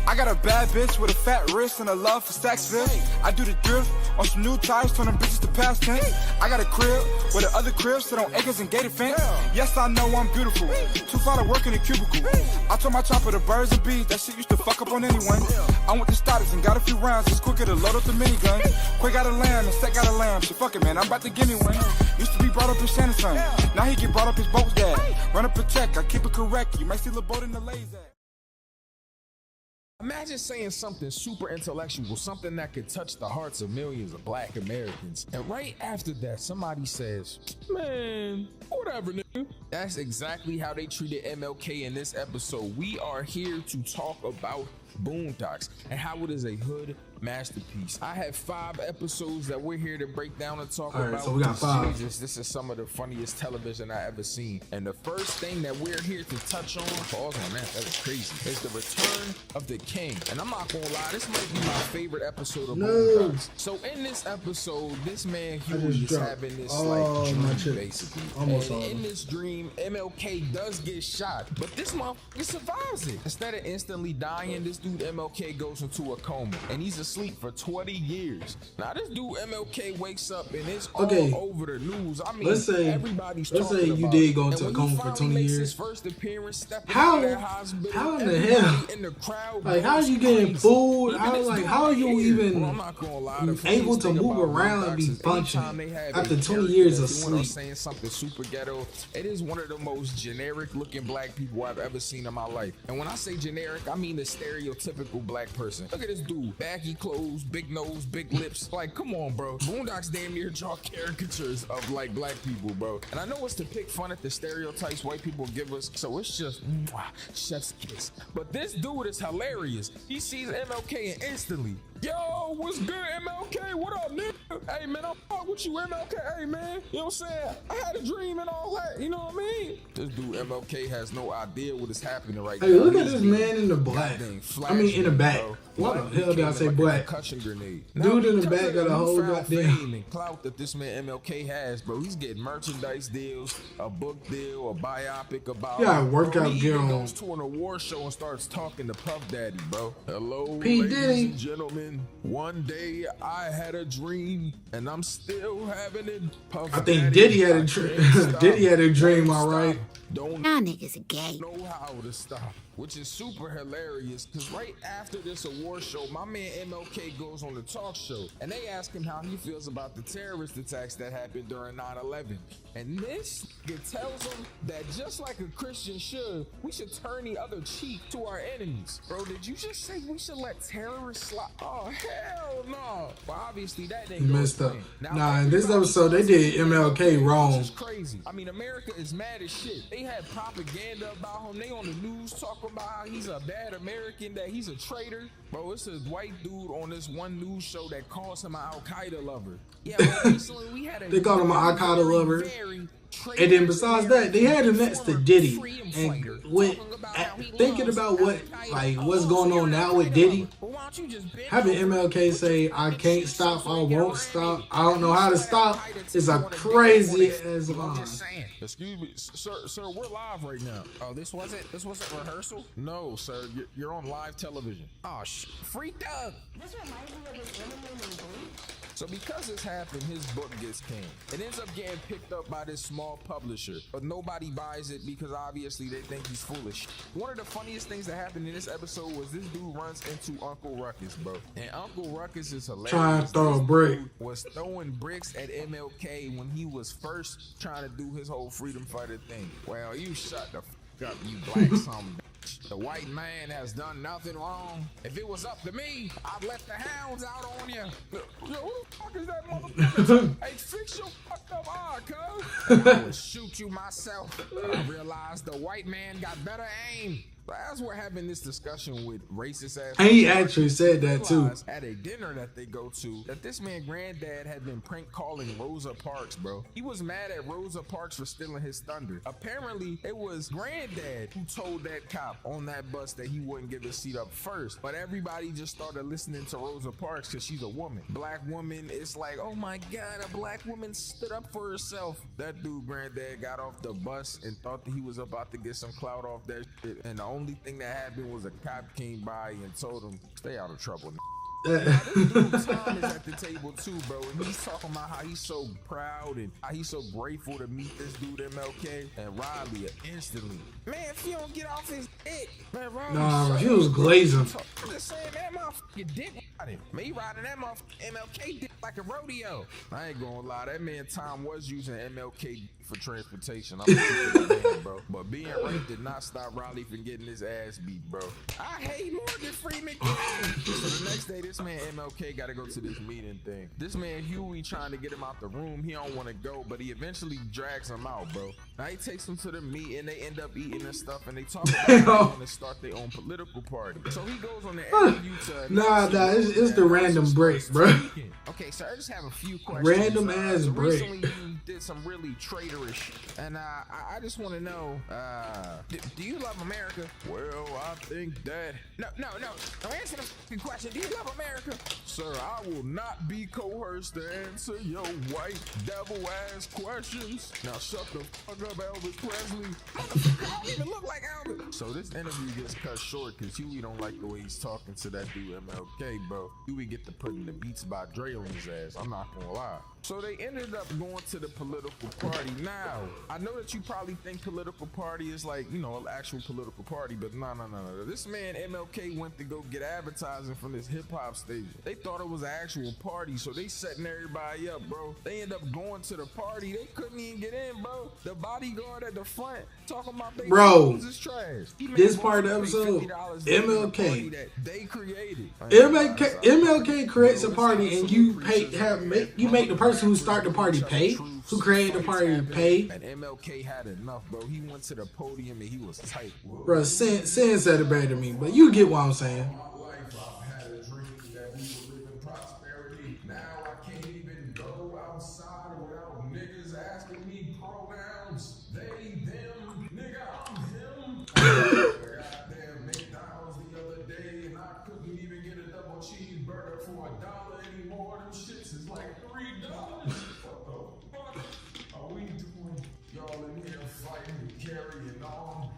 I got a bad bitch with a fat wrist and a love for Saxville. I do the drift on some new tires, turn them bitches to past tense. I got a crib where the other cribs sit on acres and gated fence. Yes, I know I'm beautiful. Too far to work in a cubicle. I told my chopper the birds and bees, that shit used to fuck up on anyone. I went to Stoddard's and got a few rounds, it's quicker to load up the minigun. Quick got a lamb and Set got a lamb. Shit, fuck it, man, I'm about to give me one. Used to be brought up in Shannon son. Now he get brought up his boat's dad. Run up a check, I keep it correct. You might see the boat in the lazy. Imagine saying something super intellectual, something that could touch the hearts of millions of black Americans, and right after that, somebody says, man, whatever, nigga. That's exactly how they treated MLK in this episode. We are here to talk about Boondocks and how it is a hood masterpiece. I have 5 episodes that we're here to break down and talk about. So we got 5. Jesus, this is some of the funniest television I ever seen. And the first thing that we're here to touch on, pause on that was crazy, is the return of the king. And I'm not gonna lie, this might be my favorite episode of Boondocks. So in this episode, this man Huey is having this dream, basically. And in this dream, MLK does get shot, but this motherfucker survives it. Instead of instantly dying, this dude MLK goes into a coma and he's asleep for 20 years. Now this dude MLK wakes up and it's all over the news. I mean, everybody's talking about it. Let's say you did go into a coma for 20 years. His first appearance, how in the hell? In the crowd, like, how are you getting food? How are you even able to move around and be functioning after 20 years of sleep? Saying something super ghetto. It is one of the most generic looking black people I've ever seen in my life. And when I say generic, I mean the stereotypical black person. Look at this dude, baggy clothes, big nose, big lips. Like, come on, bro. Boondocks damn near draw caricatures of like black people, bro. And I know it's to pick fun at the stereotypes white people give us, so it's just chef's kiss. But this dude is hilarious. He sees MLK and instantly, yo, what's good, MLK? What up, nigga? Hey, man, I'm fuck with you, MLK. Hey, man, you know what I'm saying? I had a dream and all that, you know what I mean? This dude, MLK, has no idea what is happening right now. Hey, look at this man in the black. I mean, in the back. What the hell did I say, black? Dude in the back got a whole goddamn and clout that this man MLK has, bro. He's getting merchandise deals, a book deal, a biopic about. Yeah, workout gear on. He goes to an award show and starts talking to Puff Daddy, bro. Hello, P. ladies Diddy. and gentlemen. One day I had a dream, and I'm still having it. Puff I think Diddy had a dream. Diddy had a dream, all right. Don't y'all niggas are gay. Know how to stop, which is super hilarious because right after this award show, my man MLK goes on the talk show and they ask him how he feels about the terrorist attacks that happened during 9/11. And this nigga tells him that just like a Christian should, we should turn the other cheek to our enemies. Bro, did you just say we should let terrorists slide? Oh, hell no. Well, obviously that didn't go messed up. Now, in this episode, they did MLK wrong. Which is crazy. I mean, America is mad as shit. They had propaganda about him. They on the news talking about how he's a bad American, that he's a traitor. Bro, it's a white dude on this one news show that calls him an Al-Qaeda lover. Yeah, well, recently we had they called him an Al-Qaeda lover. And then besides that, they had him next to Diddy. And with thinking about what's going on now with Diddy, having MLK say, I can't stop, I won't stop, I don't know how to stop, is a crazy as line. Excuse me, sir, we're live right now. Oh, this wasn't rehearsal? No, sir, you're on live television. Oh, freaked out. This reminds me of this woman named Blue. So because this happened, his book gets canned. It ends up getting picked up by this small publisher, but nobody buys it because obviously they think he's foolish. One of the funniest things that happened in this episode was this dude runs into Uncle Ruckus, bro. And Uncle Ruckus is hilarious. Trying to throw a brick. Was throwing bricks at MLK when he was first trying to do his whole freedom fighter thing. Well, you shut the fuck up, you black son. The white man has done nothing wrong. If it was up to me, I'd let the hounds out on you. Yo, who the fuck is that motherfucker? Hey, fix your fucked up eye, cuz. I would shoot you myself. I realized the white man got better aim. But as we're having this discussion with racist ass, and he actually said that too at a dinner that they go to, that this man granddad had been prank calling Rosa Parks, bro. He was mad at Rosa Parks for stealing his thunder. Apparently it was granddad who told that cop on that bus that he wouldn't give his seat up first, but everybody just started listening to Rosa Parks because she's a woman. Black woman, it's like, oh my god, a black woman stood up for herself. That dude granddad got off the bus and thought that he was about to get some clout off that shit, and the only thing that happened was a cop came by and told him, stay out of trouble. That- This dude Tom is at the table too, bro, and he's talking about how he's so proud and how he's so grateful to meet this dude MLK and Riley instantly. Man, if you don't get off his dick, man, Riley. Nah, he was glazing. I'm just saying that motherfucker dick riding. Me riding that motherfucker MLK dick like a rodeo. I ain't gonna lie, that man Tom was using MLK for transportation. I'm man, bro. But being raped did not stop Riley from getting his ass beat, bro. I hate Morgan Freeman. So the next day, this man MLK got to go to this meeting thing. This man Huey trying to get him out the room. He don't want to go, but he eventually drags him out, bro. Now he takes him to the meeting. They end up eating and stuff, and they talk about they want to start their own political party. So he goes on the interview to Nah, it's the random break, bro. Okay, so I just have a few questions. Random ass break. Recently, you did some really traitorous, and I just want to know, do you love America? Well, I think that. No. I'm answering the fucking question. Do you love America? Sir, I will not be coerced to answer your white devil-ass questions. Now shut the fuck up, Elvis Presley. I don't even look like Elvis. So this interview gets cut short because Huey don't like the way he's talking to that dude MLK, bro. Huey get to putting the Beats by Dre on his ass. I'm not gonna lie. So they ended up going to the political party. Now, I know that you probably think political party is like, you know, an actual political party, but no. This man MLK went to go get advertising from this hip hop station. They thought it was an actual party, so they setting everybody up, bro. They end up going to the party. They couldn't even get in, bro. The bodyguard at the front talking about they is trash. This part of the episode, MLK. That they created. MLK creates a party and you make the person who start the party pay, who created the party pay. And MLK had enough, bro. He went to the podium and he was tight. Bro, Sin said it better than me, but you get what I'm saying. Now I can't even go outside without niggas asking me pronouns. They, them, nigga, I'm him. Goddamn McDonald's the other day and I couldn't even get a double cheeseburger for $1 anymore. Them shits is like $3. What the fuck are we doing? Y'all in here fighting and carrying on.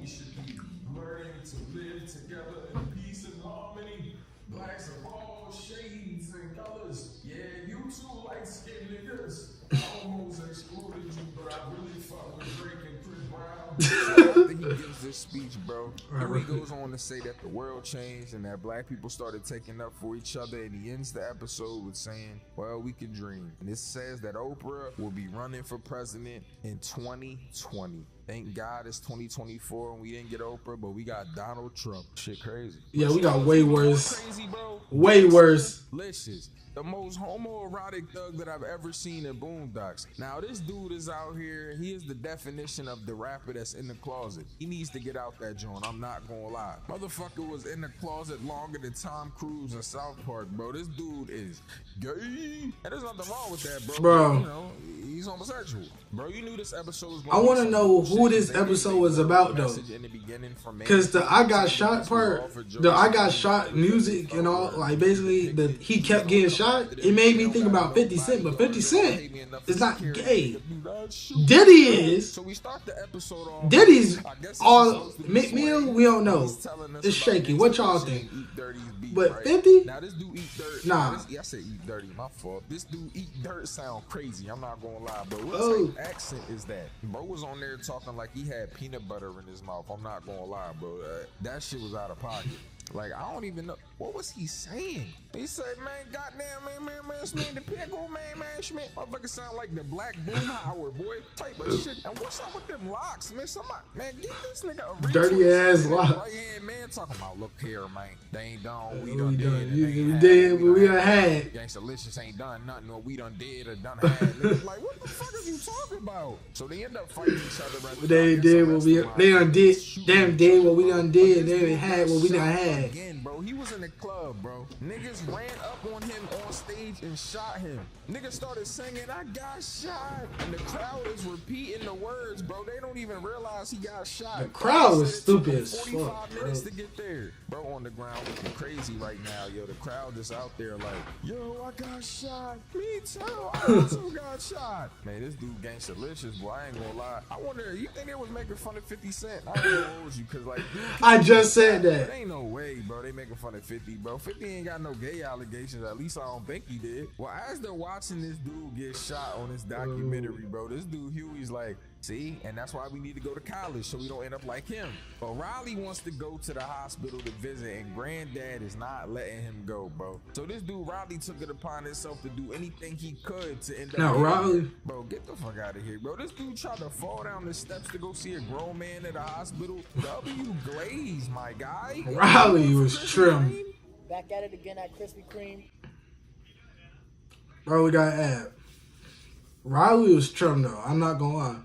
We should be learning to live together in peace and harmony. Blacks of all shades and colors. Yeah, you too light-skinned niggas. I almost excluded you, but I really fuck with Drake and Chris Brown. After he gives this speech, bro, he goes on to say that the world changed and that black people started taking up for each other, and he ends the episode with saying, well, we can dream. And this says that Oprah will be running for president in 2020. Thank God it's 2024 and we didn't get Oprah, but we got Donald Trump. Shit crazy. Yeah, we got way worse. Crazy, bro. Way worse. Delicious. The most homoerotic thug that I've ever seen in Boondocks. Now, this dude is out here. He is the definition of the rapper that's in the closet. He needs to get out that joint. I'm not gonna lie. Motherfucker was in the closet longer than Tom Cruise in South Park, bro. This dude is gay. And there's nothing wrong with that, bro. Bro. You know, he's homosexual. Bro, you knew this episode was I want to know who this episode was about, though. Because the I Got Shot part, the I Got Shot music and all, like basically he kept getting shot. It made me think about 50 Cent, but 50 Cent is not gay. Diddy is. So we start the episode off. Diddy's all McMill, we don't know. It's shaky. What y'all think? But 50? Now this dude eat dirt. Nah. I said eat dirty, my fault. This dude eat dirt sound crazy. I'm not gonna lie, bro. What type accent is that? Bro was on there talking like he had peanut butter in his mouth. I'm not gonna lie, bro. That shit was out of pocket. Like, I don't even know. What was he saying? He said, man, goddamn, man, Schmidt, the pickle, man, Schmidt. Motherfucker sound like the Black Boomhauer, boy, type of shit. And what's up with them locks, man? Somebody, man, get this nigga a dirty ass locks. Right hand, man, talking about, look here, man. They ain't done, we done did. You did, but we done had. Gangsta-licious ain't done nothing, or we done did or done had. Niggas like, what the fuck is you talking about? So they end up fighting each other. Right? They did what we, they done did, damn did what we done did. They had what we done had. bad. Again, bro. He was in the club, bro. Niggas ran up on him on stage and shot him. Niggas started singing, "I got shot," and the crowd is repeating the words, bro. They don't even realize he got shot. The crowd was stupid as fuck, 45 minutes bro. to get there, bro. On the ground looking crazy right now, yo. The crowd is out there like, "Yo, I got shot. Me too. I also got shot." Man, this dude gangsta-licious, boy. I ain't gonna lie. I wonder, you think they was making fun of 50 Cent? I ain't gonna hold you, cause like, I just said that. there ain't no way, bro. They making fun of 50, bro. 50 ain't got no gay allegations. At least I don't think he did. Well, as they're watching this dude get shot on this documentary, bro, this dude Huey's like, see, and that's why we need to go to college so we don't end up like him. But Riley wants to go to the hospital to visit, and Granddad is not letting him go, bro. So this dude Riley took it upon himself to do anything he could to end up. Now Riley, bro, get the fuck out of here, bro. This dude tried to fall down the steps to go see a grown man at a hospital. W Glaze, my guy. Riley was trim. Back at it again at Krispy Kreme. Bro, we got ad. Riley was trim though. I'm not gonna lie.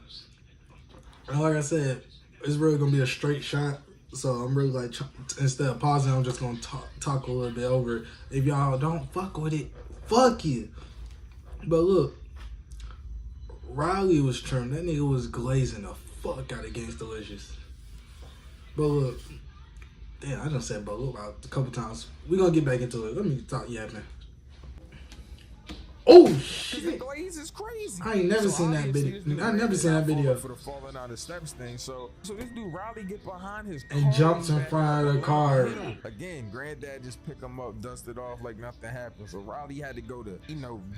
And like I said, it's really gonna be a straight shot. So I'm really like, instead of pausing, I'm just gonna talk a little bit over it. If y'all don't fuck with it, fuck you. But look, Riley was trim. That nigga was glazing the fuck out of Gangsta-licious. But look, damn, I done said but look about a couple times. We gonna get back into it. Let me talk yapping. Oh shit! The Glaze is crazy. I ain't never seen that video. I never seen that video. For the falling out of steps thing. So this dude Riley get behind his car And jumps in front of the car. Again, Granddad just pick him up, dust it off like nothing happened. So Riley had to go to,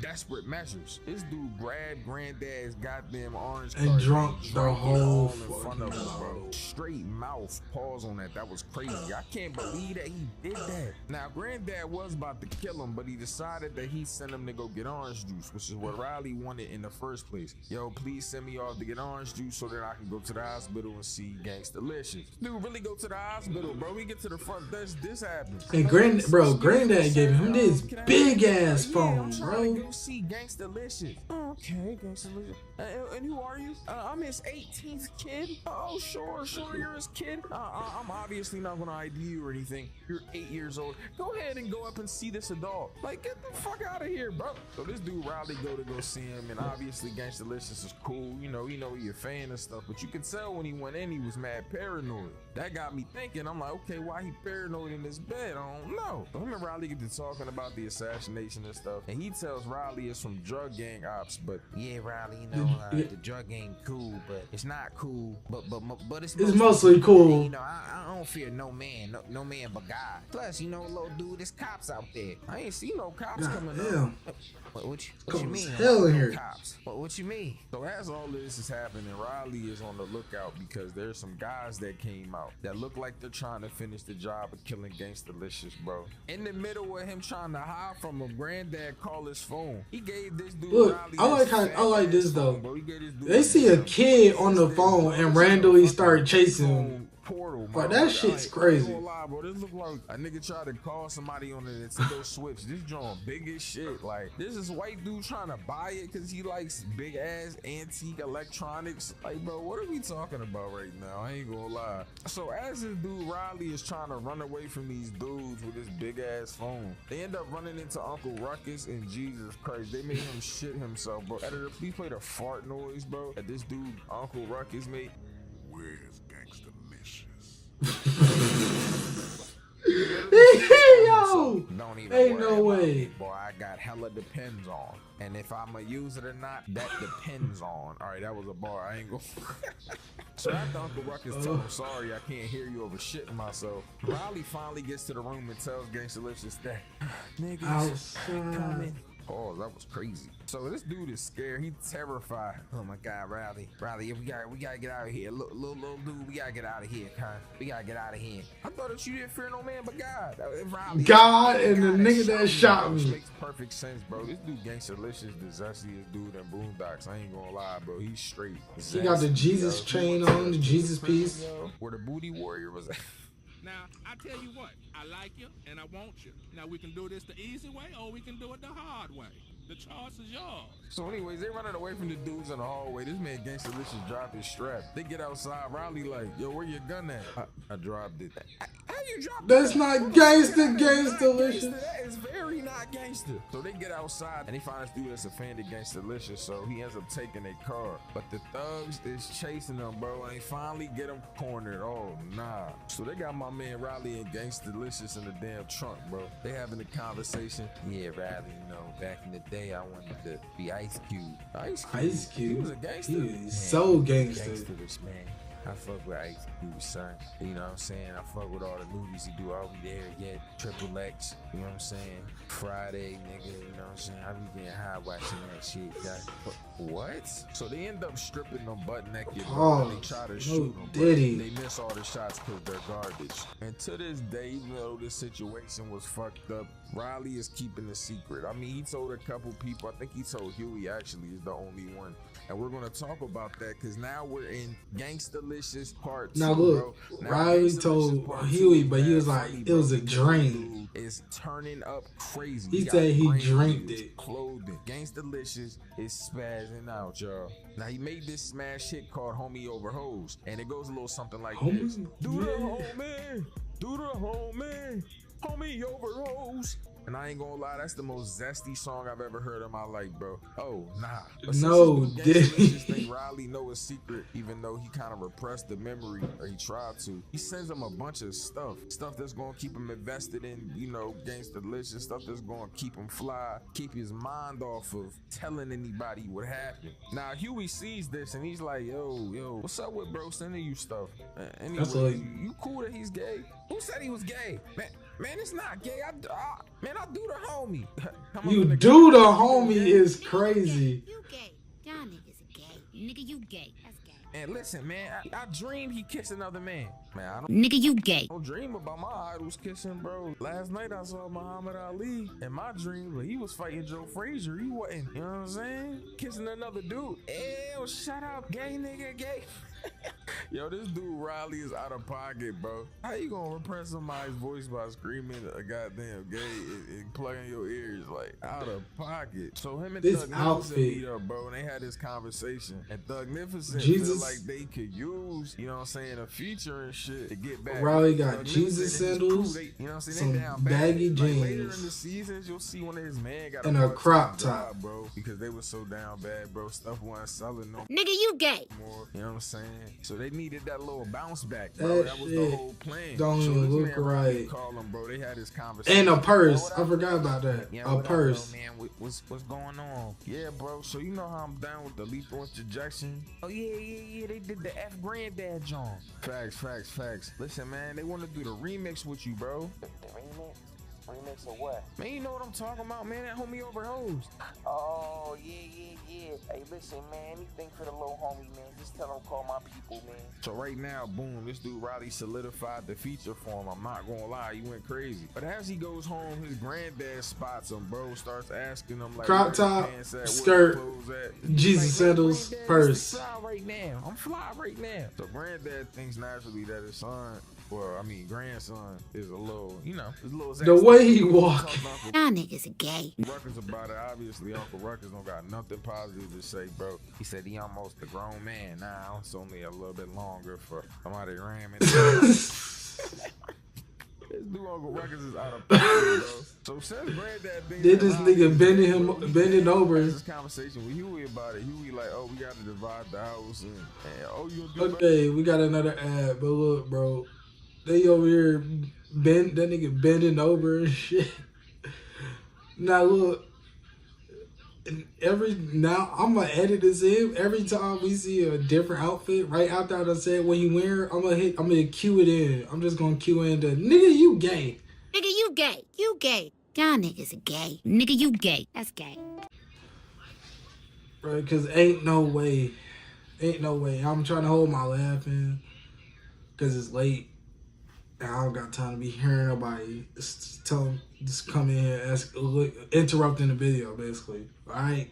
desperate measures. This dude grabbed Granddad's goddamn orange and card drunk the whole in front of him, bro. Straight mouth. Pause on that. That was crazy. I can't believe that he did that. Now Granddad was about to kill him, but he decided that he'd send him to go get orange juice, which is what Riley wanted in the first place. Yo, please send me off to get orange juice so that I can go to the hospital and see Gangsta-licious. Dude, really go to the hospital, bro. We get to the front desk, this happens. And Granddad gave him this big ass phone, I'm trying bro. to go see Gangsta-licious. Okay, Gangsta-licious. And who are you? I'm his 18th kid. Oh, sure, you're his kid. I'm obviously not gonna ID you or anything. You're 8 years old. Go ahead and go up and see this adult. Like, get the fuck out of here, bro. So this dude Riley go see him, and obviously Gangsta-licious is cool. You know he a fan and stuff, but you could tell when he went in, he was mad paranoid. That got me thinking. I'm like, okay, why he paranoid in his bed? I don't know. So him and Riley get to talking about the assassination and stuff, and he tells Riley it's from drug gang ops. But yeah, Riley, the drug gang cool, but it's not cool. But it's mostly cool. I don't fear no man, no man but God. Plus, little dude, there's cops out there. I ain't seen no cops coming up. What you mean? Hell in here. Cops. What you mean? So as all this is happening, Riley is on the lookout because there's some guys that came out that look like they're trying to finish the job of killing Gangsta-licious, bro. In the middle of him trying to hide from him, Granddad called his phone. He gave this dude Riley. I like this though. Bro. They see a kid on the phone and randomly start chasing him. Portal, bro. That shit's crazy. Lie, bro. This look like a nigga tried to call somebody on the Nintendo Switch. This joint big as shit. Like, this is white dude trying to buy it because he likes big ass antique electronics. Like, bro, what are we talking about right now? I ain't gonna lie. So as this dude Riley is trying to run away from these dudes with this big ass phone, they end up running into Uncle Ruckus, and Jesus Christ, they made him shit himself, bro. Editor, please play the fart noise, bro, that this dude Uncle Ruckus made. Where's Gangsta-licious? Yo! Don't even Ain't no worry about way. it, boy. I got hella depends on. And if I'ma use it or not, that depends on. Alright, that was a bar. I ain't gonna. So after Uncle Ruckus told him, sorry, I can't hear you over shitting myself, Riley finally gets to the room and tells Gangsta-licious that niggas coming. Oh, that was crazy. So this dude is scared. He's terrified. Oh my God, Riley, we gotta get out of here. Little dude, we gotta get out of here, Con. We gotta get out of here. I thought that you didn't fear no man but God. Riley, God and the nigga that shot Which me. makes perfect sense, bro. This dude Gangsta-licious, the zestiest dude in Boondocks. I ain't gonna lie, bro. He's straight. He got the Jesus chain on, the Jesus piece. Where the booty warrior was at. Now, I tell you what, I like you and I want you. Now, we can do this the easy way or we can do it the hard way. The charge is yours. So anyways, they running away from the dudes in the hallway. This man Gangsta Licious dropped his strap. They get outside. Riley like, yo, where your gun at? I dropped it. How you dropped it? That's not gangsta Licious. That is very not gangster. So they get outside and they find this dude that's offended Gangsta Licious. So he ends up taking their car. But the thugs is chasing them, bro. And they finally get him cornered. Oh, nah. So they got my man Riley and Gangsta Licious in the damn trunk, bro. They having a conversation. Yeah, Riley, you know, back in the day, I wanted to be Ice Cube. Ice Cube? He was a gangster. He was so gangster. Gangster, man. I fuck with Ice Cube, son. You know what I'm saying? I fuck with all the movies he do. I'll be there yet. Triple X, you know what I'm saying? Friday, nigga, you know what I'm saying? I be getting high watching that shit. What? So they end up stripping them butt naked. Oh, they try to shoot them. Diddy. They miss all the shots because they're garbage. And to this day, even though this situation was fucked up, Riley is keeping the secret. I mean, he told a couple people. I think he told Huey actually is the only one. And we're gonna talk about that because now we're in Gangsta Licious Part 2. Now look, Riley told Huey, but he was like, it was a dream. Is turning up crazy. He said he dreamed it. Clothing. Gangsta Licious is spazzing out, y'all. Now he made this smash hit called Homie Over Hose, and it goes a little something like this. Do the homie, do the homie, homie over hose. And I ain't gonna lie, that's the most zesty song I've ever heard in my life, bro. Oh, nah. But no, Diddy. Riley know his secret, even though he kind of repressed the memory, or he tried to. He sends him a bunch of stuff that's gonna keep him invested in, you know, Gangsta Licious, stuff that's gonna keep him fly, keep his mind off of telling anybody what happened. Now, Huey sees this and he's like, yo, what's up with bro sending you stuff? Anyway, you cool that he's gay? Who said he was gay? Man, it's not gay. I do the homie. You do the homie is crazy. You gay. Y'all niggas are gay. Nigga, you gay. That's gay. And listen, man, I dream he kissed another man. Man, I don't. Nigga, you gay. I don't dream about my idols kissing, bro. Last night I saw Muhammad Ali in my dream, but he was fighting Joe Frazier. He wasn't, you know what I'm saying? Kissing another dude. Ew, shut up, gay nigga, gay. Yo, this dude Riley is out of pocket, bro. How you gonna repress somebody's voice by screaming a goddamn gay and plugging your ears like out of pocket? So him and Thug Nificent meet up, bro, and they had this conversation. And Thug Nificent feel like they could use, you know what I'm saying, a feature and shit to get back. Riley got Jesus sandals, you know what I'm saying, some they down baggy bad. jeans, like later in the seasons, you'll see one of his man got and a crop top, job, bro, because they were so down bad, bro. Stuff wasn't selling no nigga, you gay. more. You know what I'm saying? So they needed that little bounce back, bro. That was the whole plan. Don't even look right. Call him, bro. They had this conversation. And a purse. I forgot about that. Yeah, a purse. Man, what's going on? Yeah, bro. So you know how I'm down with the lethal interjection? Oh yeah. They did the F Granddad John. Facts. Listen, man, they want to do the remix with you, bro. The remix? Remix of what? Man, you know what I'm talking about, man. That homie over hose. Oh, yeah. Hey, listen, man. Anything for the little homie, man. Just tell him call my people, man. So right now, boom, this dude Riley solidified the feature for him. I'm not gonna lie, he went crazy. But as he goes home, his granddad spots him, bro. Starts asking him like, crop top, skirt, Jesus sandals, purse. I'm fly right now. So granddad thinks naturally that his son, well, I mean, grandson is a little, you know, is a little. The way he walk. Y'all niggas are gay. Ruckus about it. Obviously, Uncle Ruckus don't got nothing positive to say, bro. He said he almost a grown man now. It's only a little bit longer for somebody ramming. This dude Uncle Ruckus is out of pocket, bro. So since granddad been did this nigga bending over? This conversation with Huey about it. Huey like, oh, we got to divide the house, and oh, you do okay, we got another ad, but look, bro. They over here that nigga bending over and shit. Now look, now I'm gonna edit this in. Every time we see a different outfit, right after I said what he wearing, I'm gonna cue it in. I'm just gonna cue in the nigga you gay. Nigga you gay. You gay. Y'all niggas are gay. Nigga you gay. That's gay. Right, cause ain't no way. I'm trying to hold my laugh in, cause it's late. I don't got time to be hearing nobody just come in here and interrupting the video, basically. Alright?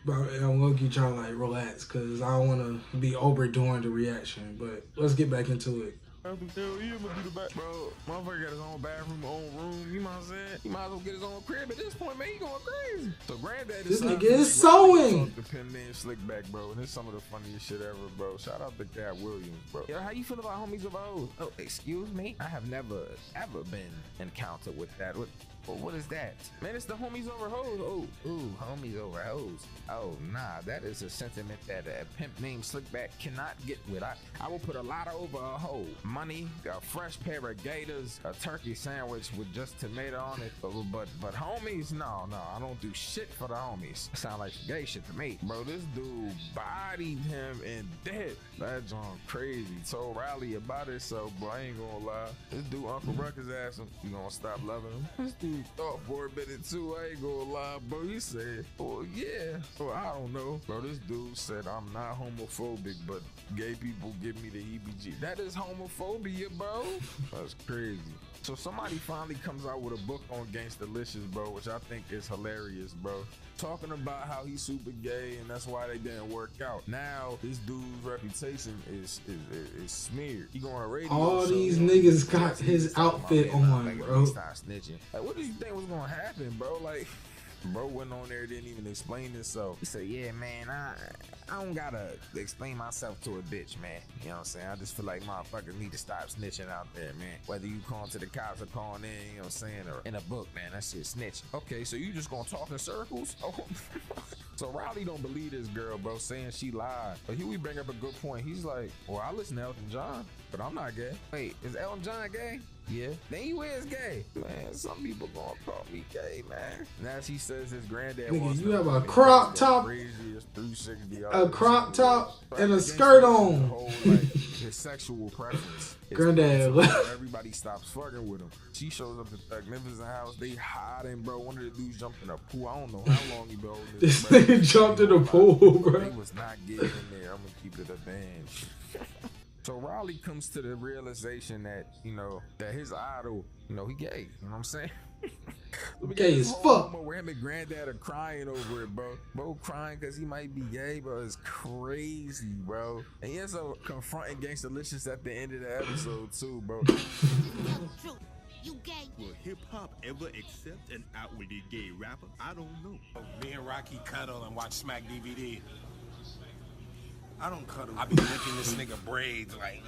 But I'm low-key trying to like relax because I don't want to be overdoing the reaction. But let's get back into it. Hell yeah, I'm gonna do the back, bro. Motherfucker got his own bathroom, own room. You know what I'm saying? He might as well get his own crib at this point, man. He going crazy. So granddad, This nigga is sewing. The pimp named Slickback, bro, and it's some of the funniest shit ever, bro. Shout out to Cat Williams, bro. Yo, how you feel about homies of hoes? Oh, excuse me? I have never ever been encountered with that. What is that? Man, it's the homies over hoes. Oh, ooh, homies over hoes. Oh, nah, that is a sentiment that a pimp named Slickback cannot get with. I will put a lot over a hoe. Money, a fresh pair of gators, a turkey sandwich with just tomato on it. But homies, no, I don't do shit for the homies. Sound like gay shit to me. Bro, this dude bodied him and dead. That John crazy. Told Riley about it, so bro, I ain't gonna lie. This dude, Uncle Ruckus asked him, you gonna stop loving him? This dude thought for a minute too, I ain't gonna lie, bro. He said, well, yeah. Well, I don't know. Bro, this dude said, I'm not homophobic, but gay people give me the EBG. That is homophobia, bro. That's crazy. So somebody finally comes out with a book on Gangstalicious, bro, which I think is hilarious, bro. Talking about how he's super gay and that's why they didn't work out. Now this dude's reputation is smeared. He going to radio. All these niggas got his outfit on, bro. Stop snitching. Like, what did you think was gonna happen, bro? Like, bro went on there, didn't even explain himself. He said, yeah, man, I don't gotta explain myself to a bitch, man. You know what I'm saying? I just feel like motherfuckers need to stop snitching out there, man. Whether you calling to the cops or calling in, you know what I'm saying, or in a book, man, that shit snitching. Okay, so you just gonna talk in circles? Oh. So Riley don't believe this girl, bro, saying she lied. But here we bring up a good point. He's like, well, I listen to Elton John, but I'm not gay. Wait, is Elton John gay? Yeah. Then you is gay. Man, some people gonna call me gay, man. Now she says his granddad wants you have a crop top, a crop top, and a skirt on. Whole, like, his sexual preference. Granddad. Everybody stops fucking with him. She shows up at the Magnificent House. They hiding, bro. One of the dudes jumped in a pool. I don't know how long he been holding this nigga jumped in the pool, bro. He was not getting in there. I'm gonna keep it a band. So Riley comes to the realization that, you know, that his idol, you know, he gay. You know what I'm saying? Gay as fuck. Where him and granddad are crying over it, bro. Bro crying because he might be gay, bro. It's crazy, bro. And he ends up confronting Gangstalicious at the end of the episode too, bro. You gay? Will hip-hop ever accept an outwardly gay rapper? I don't know. Me and Rocky cuddle and watch Smack DVD. I don't cuddle. I be licking this nigga braids like.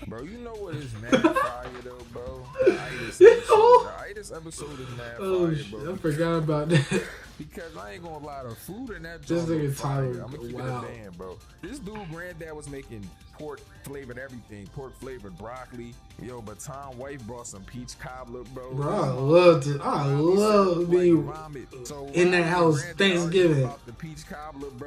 Bro, you know what is mad fire though, bro? The Itis episode is mad fire, bro. I forgot about that. Because I ain't gonna lie, the food in that this joint nigga Tyler, I'm gonna keep it a band, bro. This dude granddad was making pork flavored everything, pork flavored broccoli. Yo, but Tom's wife brought some peach cobbler, bro. Bro, I love being in that house Thanksgiving.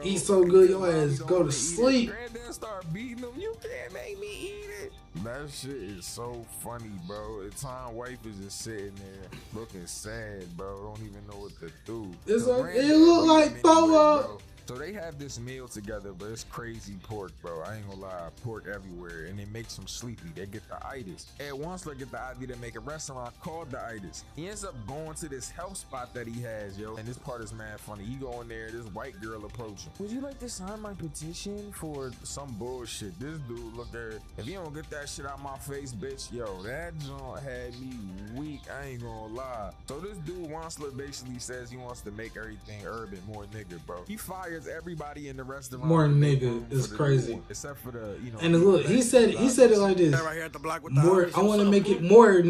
Eat so good, your ass go to sleep. Granddad start beating him. You can't make me eat it. That shit is so funny, bro. And Tom's wife is just sitting there looking sad, bro. Don't even know what to do. It's like, it look like throw up. So they have this meal together, but it's crazy pork, bro. I ain't gonna lie, pork everywhere, and it makes them sleepy. They get the itis. Ed Wansler get the idea to make a restaurant called the Itis. He ends up going to this health spot that he has, yo. And this part is mad funny. He go in there, this white girl approach him. Would you like to sign my petition for some bullshit? This dude look there. If you don't get that shit out my face, bitch, yo, that joint had me weak. I ain't gonna lie. So this dude Wansler basically says he wants to make everything urban, more nigga, bro. He fires everybody in the restaurant. More nigga is crazy. Except for the, you know. And look, he said it like this. Right here at the block with the more, I want to make it more.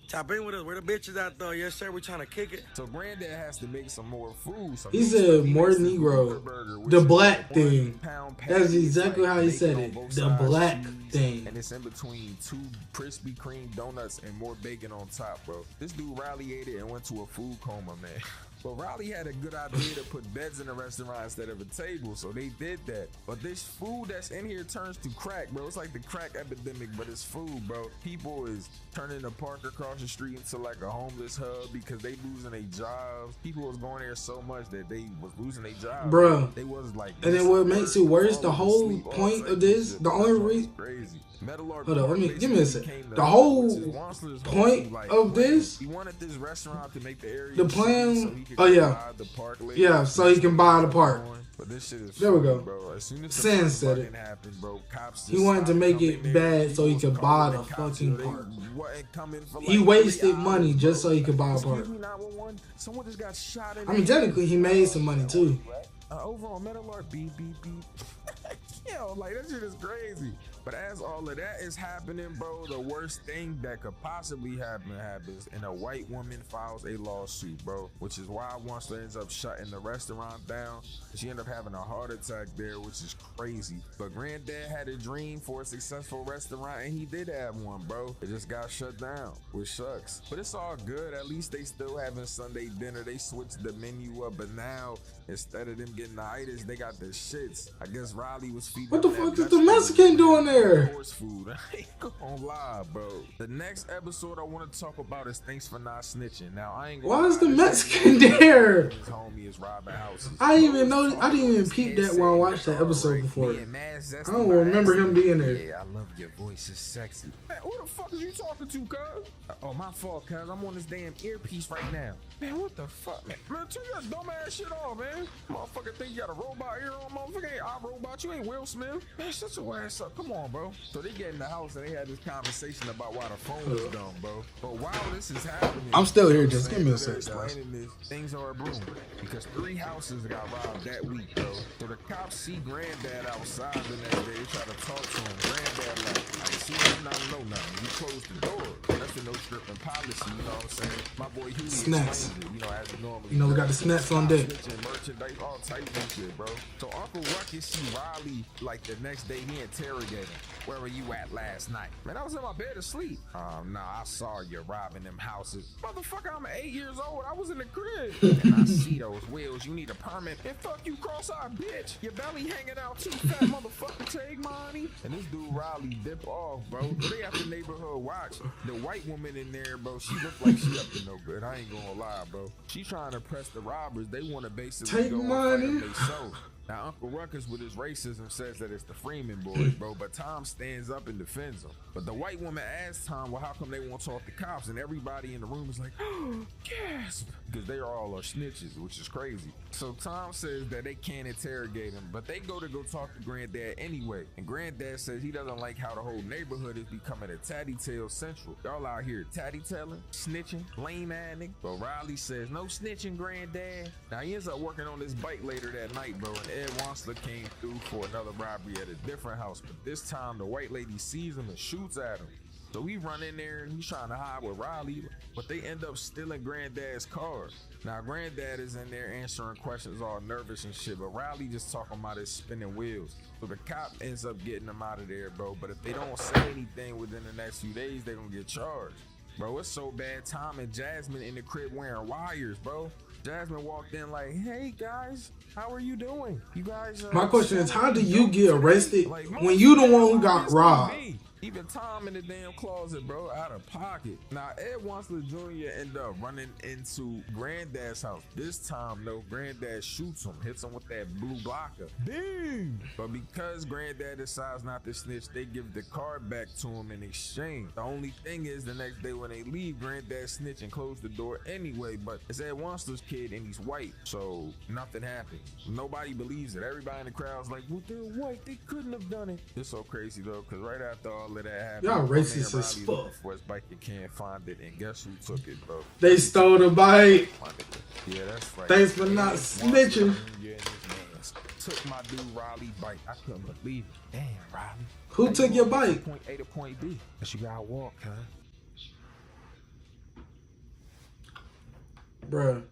Tap in with us. Where the bitches at though? Yes, sir. We trying to kick it. So granddad has to make some more food. So he said more Negro. The black thing. That's exactly how he said it. The black thing. And it's in between 2 Krispy Kreme donuts and more bacon on top, bro. This dude Riley ate it and went to a food coma, man. But Riley had a good idea to put beds in the restaurant instead of a table, so they did that. But this food that's in here turns to crack, bro. It's like the crack epidemic, but it's food, bro. People is turning the park across the street into like a homeless hub because they losing their jobs. People was going there so much that they was losing their jobs. Bro. They was like. And then what makes it worse, the whole point of this, the only reason. Crazy. Hold on, give me a sec. The whole point of this, he wanted this restaurant to make the area. The plan, oh yeah, yeah, so he can buy the park. But this shit is There we funny, go. bro. As soon as the Sans fucking said bugging it. happened, bro, cops He just wanted to stopped make coming it there. bad so he People could was calling buy the cops, fucking they part. wasn't coming for He like wasted 3 money hours, just bro. so he could buy a Excuse part. me, 911. Someone just got shot in I mean, the head. technically, he made some money too. Over on Metal Art, beep, beep, beep. Yo, like, that shit is crazy. But as all of that is happening, bro, the worst thing that could possibly happen happens, and a white woman files a lawsuit, bro, which is why once ends up shutting the restaurant down. She ended up having a heart attack there, which is crazy. But Granddad had a dream for a successful restaurant, and he did have one, bro. It just got shut down, which sucks. But it's all good. At least they still having Sunday dinner. They switched the menu up, but now instead of them getting the itis, they got the shits. I guess Riley was feeding. What the fuck is the Mexican doing there? Horse food. I ain't gonna lie, bro. The next episode I want to talk about is Thanks for Not Snitching. Now I ain't gonna Why is lie, the this Mexican nigga, there? his homie is robbing houses. I didn't even know. I didn't even peep that when I watched that episode before. I don't remember him being there. Yeah, I love your voice. It's sexy. Man, who the fuck is you talking to, cuz? Oh, my fault, cuz. I'm on this damn earpiece right now. Man, what the fuck, man? Man, turn your dumb ass shit off, man. Motherfucker think you got a robot ear on, motherfucker. Ain't I robot? You ain't Will Smith. Man, shut your ass up. Come on, bro. So they get in the house and they had this conversation about why the phone is dumb, bro. But while this is happening, I'm still here. you know Just what give me a I'm saying? sec, guys. Explaining this, things are a boom because 3 houses got robbed that week, bro. So the cops see Granddad outside the next day. They try to talk to him. Granddad like, I ain't seen him, I don't know nothing. You closed the door. That's the no stripping policy, you know what I'm saying? My boy Huey Snacks. explains it, you know, as he normally You know, we got the does. snacks on deck. Snitching, merchandise, all types of shit, bro. So Uncle Ruckus see Riley like the next day. He interrogated him. Where were you at last night? Man, I was in my bed asleep. Nah, I saw you robbing them houses. Motherfucker, I'm 8 years old. I was in the crib. And I see those wheels. You need a permit. And fuck you, cross-eyed bitch. Your belly hanging out too fat, motherfucker. Take money. And this dude Riley dip off, bro. They at the neighborhood watch. The white woman in there, bro, she look like she up to no good. I ain't gonna lie, bro. She trying to press the robbers. They want to basically Take go money. and fight them themselves. Now, Uncle Ruckus with his racism says that it's the Freeman boys, bro, but Tom stands up and defends them. But the white woman asks Tom, well, how come they won't talk to cops? And everybody in the room is like, oh, gasp, because they are all snitches, which is crazy. So Tom says that they can't interrogate him, but they go talk to Granddad anyway. And Granddad says he doesn't like how the whole neighborhood is becoming a tatty tale central. Y'all out here tatty telling, snitching, lame-adding. But Riley says, no snitching, Granddad. Now, he ends up working on this bike later that night, bro, and Ed Wansler came through for another robbery at a different house, but this time the white lady sees him and shoots at him. So we run in there and he's trying to hide with Riley, but they end up stealing Granddad's car. Now Granddad is in there answering questions all nervous and shit, but Riley just talking about his spinning wheels. So the cop ends up getting them out of there, bro, but if they don't say anything within the next few days, they're gonna get charged. Bro, it's so bad. Tom and Jasmine in the crib wearing wires, bro. Jasmine walked in like, hey guys, how are you doing? You guys My question is, how do you get arrested when you the one who got robbed? Even Tom in the damn closet, bro, out of pocket. Now, Ed Wansler Jr. ended up running into Granddad's house. This time, though, Granddad shoots him, hits him with that blue blocker. Damn! But because Granddad decides not to snitch, they give the car back to him in exchange. The only thing is, the next day when they leave, Granddad snitch and close the door anyway, but it's Ed Wansler's kid and he's white, so nothing happens. Nobody believes it. Everybody in the crowd's like, well, they're white, they couldn't have done it. It's so crazy, though, because right after all of that happened, Y'all racist as Riley fuck. looking for his bike, you can't find it, and guess who took it, bro? They stole the bike. Yeah, that's right. Thanks for not snitching. Took my dude Riley bike. I couldn't believe it. Damn, Riley. Who took your bike? Point A to point B. But you gotta walk, huh? Bruh.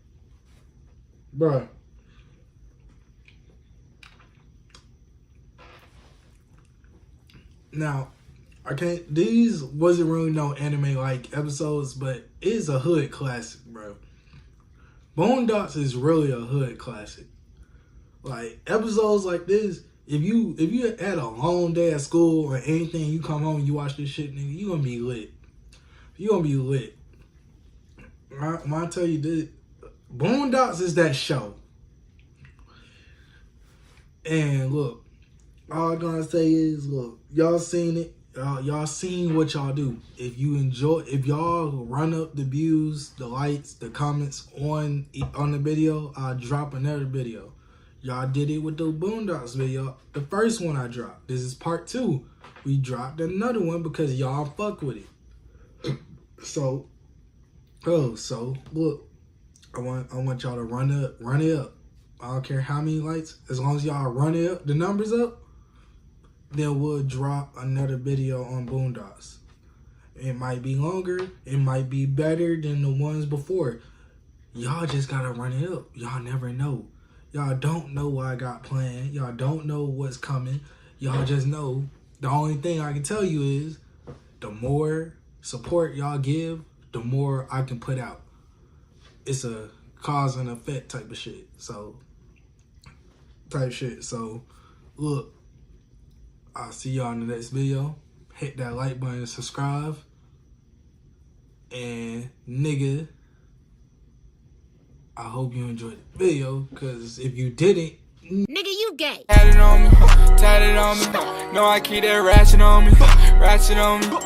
Now, I can't. These wasn't really no anime like episodes, but it's a hood classic, bro. Boondocks is really a hood classic. Like episodes like this, if you had a long day at school or anything, you come home and you watch this shit, nigga, you gonna be lit. You gonna be lit. When I tell you this, Boondocks is that show. And look, all I'm gonna say is, look, y'all seen it. Y'all seen what y'all do. If y'all run up the views, the likes, the comments on the video, I'll drop another video. Y'all did it with the Boondocks video. The first one I dropped. This is part 2. We dropped another one because y'all fuck with it. So look, I want y'all to run it up. I don't care how many likes, as long as y'all run it up, the numbers up, then we'll drop another video on Boondocks. It might be longer, it might be better than the ones before. Y'all just gotta run it up. Y'all never know. Y'all don't know what I got planned. Y'all don't know what's coming. Y'all just know. The only thing I can tell you is the more support y'all give, the more I can put out. It's a cause and effect type of shit. So, look, I'll see y'all in the next video. Hit that like button and subscribe. And nigga, I hope you enjoyed the video, because if you didn't, Nigga, you gay. Tatted on me, tatted on me. No, I keep that ratchet on me, ratchet on me.